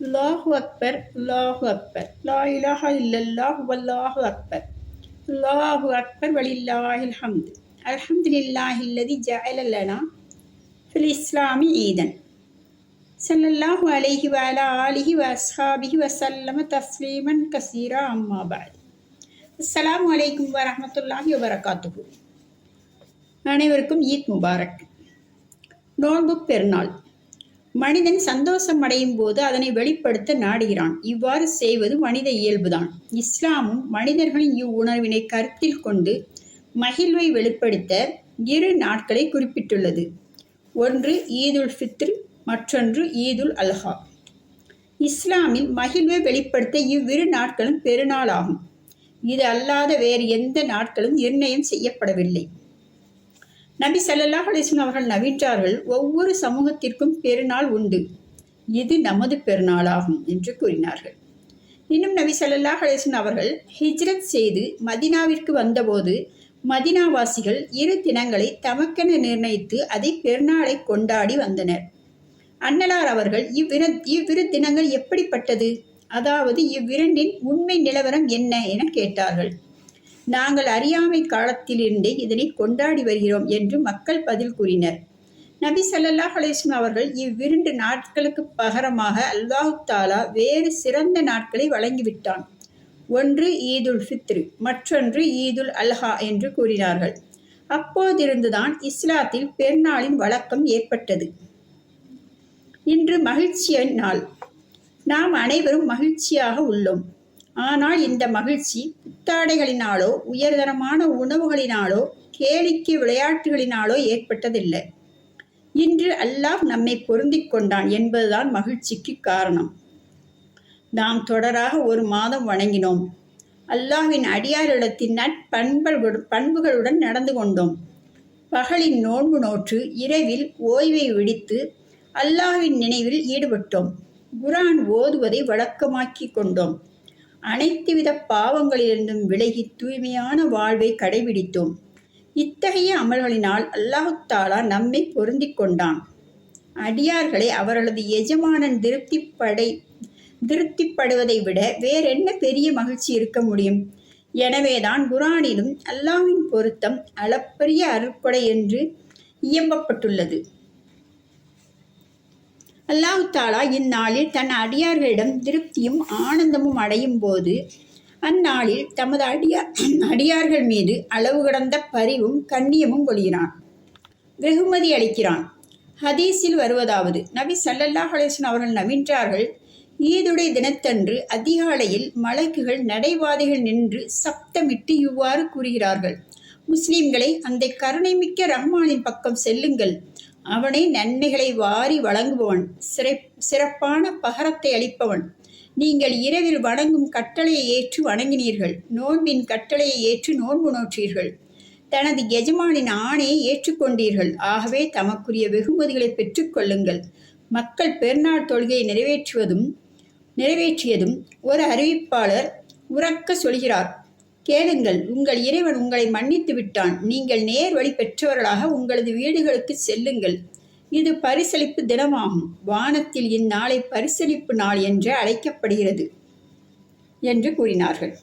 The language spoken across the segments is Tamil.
அல்லாஹு அக்பர், அல்லாஹு அக்பர், லா இலாஹா இல்லல்லாஹு வல்லாஹு அக்பர், அல்லாஹு அக்பர் வலில்லாஹில் ஹம்து, அல்ஹம்துலில்லாஹில்லதி ஜஅல லனா ஃபில் இஸ்லாமி ஈதன், ஸல்லல்லாஹு அலைஹி வஅலா ஆலிஹி வஅஸ்ஹாபிஹி வஸல்லம தஸ்லீமன் கஸீரா, அம்மா பஅத். அஸ்ஸலாமு அலைக்கும் வரஹ்மத்துல்லாஹி வபரகாத்துஹு. அனைவருக்கும் ஈத் முபாரக். நோன்பு பெருநாள். மனிதன் சந்தோஷம் அடையும் போது அதனை வெளிப்படுத்த நாடுகிறான். இவ்வாறு செய்வது மனித இயல்புதான். இஸ்லாமும் மனிதர்களின் இவ்வுணர்வினை கருத்தில் கொண்டு மகிழ்வை வெளிப்படுத்த 2 நாட்களை குறிப்பிட்டுள்ளது. ஒன்று ஈதுல் ஃபித்ர், மற்றொன்று ஈதுல் அல்ஹா. இஸ்லாமில் மகிழ்வை வெளிப்படுத்த இவ்விரு நாட்களும் பெருநாள் ஆகும். இது அல்லாத வேறு எந்த நாட்களும் நிர்ணயம் செய்யப்படவில்லை. நபி ஸல்லல்லாஹு அலைஹி வஸல்லம் அவர்கள் நவின்றார்கள், ஒவ்வொரு சமூகத்திற்கும் பெருநாள் உண்டு, இது நமது பெருநாளாகும் என்று கூறினார்கள். இன்னும் நபி ஸல்லல்லாஹு அலைஹி வஸல்லம் அவர்கள் ஹிஜ்ரத் செய்து மதீனாவிற்கு வந்தபோது மதீனாவாசிகள் 2 தினங்களை தமக்கென நிர்ணயித்து அதை பெருநாளை கொண்டாடி வந்தனர். அன்னலார் அவர்கள் இவ்விரு தினங்கள் எப்படிப்பட்டது, அதாவது இவ்விரண்டின் உண்மை நிலவரம் என்ன என கேட்டார்கள். நாங்கள் அறியாமை காலத்திலிருந்தே இதனை கொண்டாடி வருகிறோம் என்று மக்கள் பதில் கூறினர். நபி ஸல்லல்லாஹு அலைஹி வஸல்லம் அவர்கள் இவ்விரண்டு நாட்களுக்கு பகரமாக அல்லாஹ் தஆலா வேறு சிறந்த நாட்களை வழங்கிவிட்டான். ஒன்று ஈதுல் ஃபித்ர், மற்றொன்று ஈதுல் அல்ஹா என்று கூறினார்கள். அப்போதிருந்துதான் இஸ்லாத்தில் பெருநாளின் வழக்கம் ஏற்பட்டது. இன்று மகிழ்ச்சியின் நாள். நாம் அனைவரும் மகிழ்ச்சியாக உள்ளோம். ஆனால் இந்த மகிழ்ச்சி புத்தாடைகளினாலோ உயர்தரமான உணவுகளினாலோ கேளிக்கை விளையாட்டுகளினாலோ ஏற்பட்டதில்லை. இன்று அல்லாஹ் நம்மை பொருந்திக் கொண்டான் என்பதுதான் மகிழ்ச்சிக்கு காரணம். நாம் தொடராக 1 மாதம் வணங்கினோம். அல்லாஹ்வின் அடியாரிடத்தின் நட்பண்புகளுடன் நடந்து கொண்டோம். பகலின் நோன்பு நோற்று இரவில் ஓய்வை விடுத்து அல்லாஹ்வின் நினைவில் ஈடுபட்டோம். குர்ஆன் ஓதுவதை வழக்கமாக்கி கொண்டோம். அனைத்து வித பாவங்களிலிருந்தும் விலகி தூய்மையான வாழ்வை கடைபிடித்தோம். இத்தகைய அமல்களினால் அல்லாஹ் தஆலா நம்மை பொருந்திக் கொண்டான். அடியார்களை அவர்களது எஜமானன் திருப்திப்படுவதை விட வேறென்ன பெரிய மகிழ்ச்சி இருக்க முடியும்? எனவேதான் குர்ஆனிலும் அல்லாஹ்வின் பொருத்தம் அளப்பரிய அருட்கொடை என்று இயம்பப்பட்டுள்ளது. அல்லாஹ் தஆலா இந்நாளில் தன் அடியார்களிடம் திருப்தியும் ஆனந்தமும் அடையும் போது அந்நாளில் தமது அடியார்கள் மீது அளவு கடந்த பரிவும் கண்ணியமும் பொழிகிறான், வெகுமதி அளிக்கிறான். ஹதீஸில் வருவதாவது, நபி ஸல்லல்லாஹு அலைஹி வஸல்லம் அவர்கள் நவின்றார்கள், ஈதுடைய தினத்தன்று அதிகாலையில் மலக்குகள் நடைபாதைகள் நின்று சப்தமிட்டு இவ்வாறு கூறுகிறார்கள், முஸ்லிம்களை அந்த கருணைமிக்க ரஹ்மானின் பக்கம் செல்லுங்கள், அவனே நன்மைகளை வாரி வழங்குபவன், சிறப்பான பகரத்தை அளிப்பவன். நீங்கள் இரவில் வணங்கும் கட்டளையை ஏற்று வணங்கினீர்கள், நோன்பின் கட்டளையை ஏற்று நோன்பு நோற்றீர்கள், தனது எஜமானின் ஆணையை ஏற்றுக்கொண்டீர்கள், ஆகவே தமக்குரிய வெகுமதிகளை பெற்றுக்கொள்ளுங்கள். மக்கள் பெருநாள் தொழுகையை நிறைவேற்றியதும் ஒரு அறிவிப்பாளர் உரக்க சொல்கிறார், கேளுங்கள், உங்கள் இறைவன் உங்களை மன்னித்து விட்டான், நீங்கள் நேர் வழி பெற்றவர்களாக உங்களது வீடுகளுக்கு செல்லுங்கள், இது பரிசளிப்பு தினமாகும், வானத்தில் இந்நாளை பரிசளிப்பு நாள் என்று அழைக்கப்படுகிறது என்று கூறினார்கள்.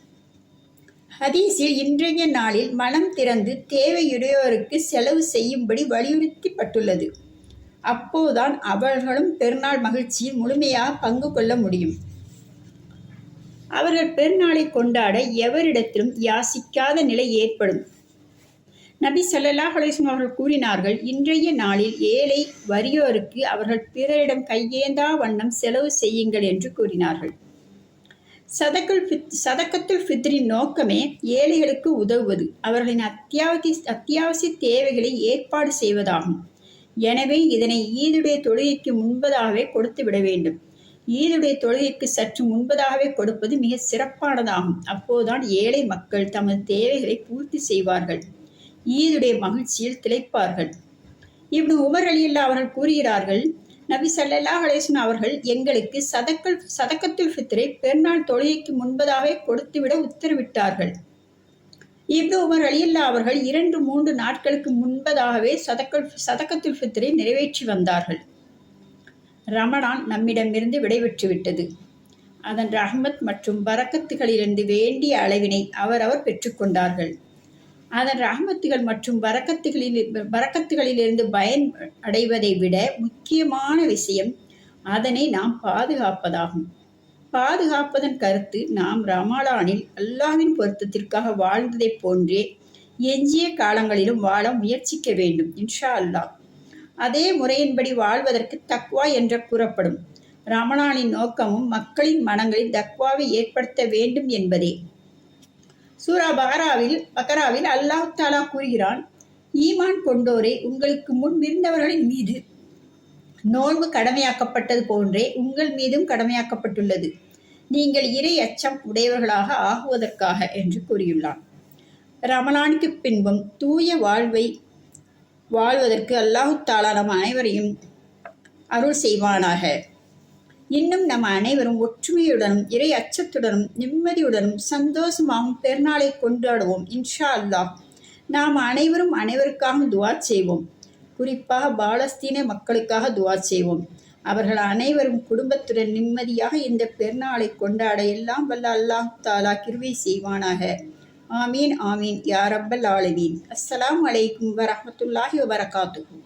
ஹதீஸில் இன்றைய நாளில் மனம் திறந்து தேவையுடையோருக்கு செலவு செய்யும்படி வலியுறுத்தப்பட்டுள்ளது. அப்போதுதான் அவர்களும் பெருநாள் மகிழ்ச்சியில் முழுமையாக பங்கு கொள்ள முடியும். அவர்கள் பெருநாளை கொண்டாட எவரிடத்திலும் யாசிக்காத நிலை ஏற்படும். நபி ஸல்லல்லாஹு அலைஹி வஸல்லம் அவர்கள் கூறினார்கள், இன்றைய நாளில் ஏழை வறியோருக்கு அவர்கள் பிறரிடம் கையேந்தா வண்ணம் செலவு செய்யுங்கள் என்று கூறினார்கள். சதக்கத்துல் ஃபித்ரின் நோக்கமே ஏழைகளுக்கு உதவுவது, அவர்களின் அத்தியாவசிய தேவைகளை ஏற்பாடு செய்வதாகும். எனவே இதனை ஈதுடைய தொழுகைக்கு முன்பதாகவே கொடுத்து விட வேண்டும். ஈதுடைய தொழுகைக்கு சற்று முன்பதாகவே கொடுப்பது மிக சிறப்பானதாகும். அப்போதுதான் ஏழை மக்கள் தமது தேவைகளை பூர்த்தி செய்வார்கள், ஈதுடைய மகிழ்ச்சியில் திளைப்பார்கள். இப்னு உமர் ரலியல்லாஹு அவர்கள் கூறுகிறார்கள், நபி ஸல்லல்லாஹு அலைஹி வஸல்லம் அவர்கள் எங்களுக்கு சதக்கத்துல் ஃபித்ரை பெருநாள் தொழுகைக்கு முன்பதாகவே கொடுத்துவிட உத்தரவிட்டார்கள். இப்னு உமர் ரலியல்லாஹு அவர்கள் 2-3 நாட்களுக்கு முன்பதாகவே சதக்கத்துல் ஃபித்ரை நிறைவேற்றி வந்தார்கள். ரமலான் நம்மிடமிருந்து விடைபெற்று விட்டது. அதன் ரஹ்மத் மற்றும் பரக்கத்துகளிலிருந்து வேண்டிய அளவினை அவரவர் பெற்றுக்கொண்டார்கள். அதன் ரஹ்மத்துகள் மற்றும் பரக்கத்துகளிலிருந்து பயன் அடைவதை விட முக்கியமான விஷயம் அதனை நாம் பாதுகாப்பதாகும். பாதுகாப்பதன் கருத்து நாம் ரமலானில் அல்லாஹ்வின் பொருத்தத்திற்காக வாழ்ந்ததைப் போன்றே எஞ்சிய காலங்களிலும் வாழ முயற்சிக்க வேண்டும் இன்ஷா அல்லாஹ். அதே முறையின்படி வாழ்வதற்கு தக்வா என்று கூறப்படும். ரமலானின் நோக்கமும் மக்களின் மனங்களில் தக்வாவை ஏற்படுத்த வேண்டும் என்பதே. சூரா பகராவில் அல்லாஹ் தாலா கூறுகிறான், ஈமான் கொண்டோரை உங்களுக்கு முன் இருந்தவர்களின் மீது நோன்பு கடமையாக்கப்பட்டது போன்றே உங்கள் மீதும் கடமையாக்கப்பட்டுள்ளது. நீங்கள் இறை அச்சம் உடையவர்களாக ஆகுவதற்காக என்று கூறியுள்ளான். ரமலானுக்கு பின்பும் தூய வாழ்வை வாழ்வதற்கு அல்லாஹு தாலா நம் அனைவரையும் அருள் செய்வானாக. இன்னும் நம் அனைவரும் ஒற்றுமையுடனும் இறை அச்சத்துடனும் நிம்மதியுடனும் சந்தோஷமாகவும் பெருநாளை கொண்டாடுவோம் இன்ஷா அல்லாஹ். நாம் அனைவரும் அனைவருக்காகவும் துவா செய்வோம். குறிப்பாக பாலஸ்தீன மக்களுக்காக துவா செய்வோம். அவர்கள் அனைவரும் குடும்பத்துடன் நிம்மதியாக இந்த பெருநாளை கொண்டாட எல்லாம் வல்ல அல்லாஹ் தாலா கிருபை செய்வானாக. ஆமீன் ஆமீன் யா ரப்பல் ஆலமீன். அஸ்ஸலாமு அலைக்கும் வரஹ்மத்துல்லாஹி வபரகாத்துஹு.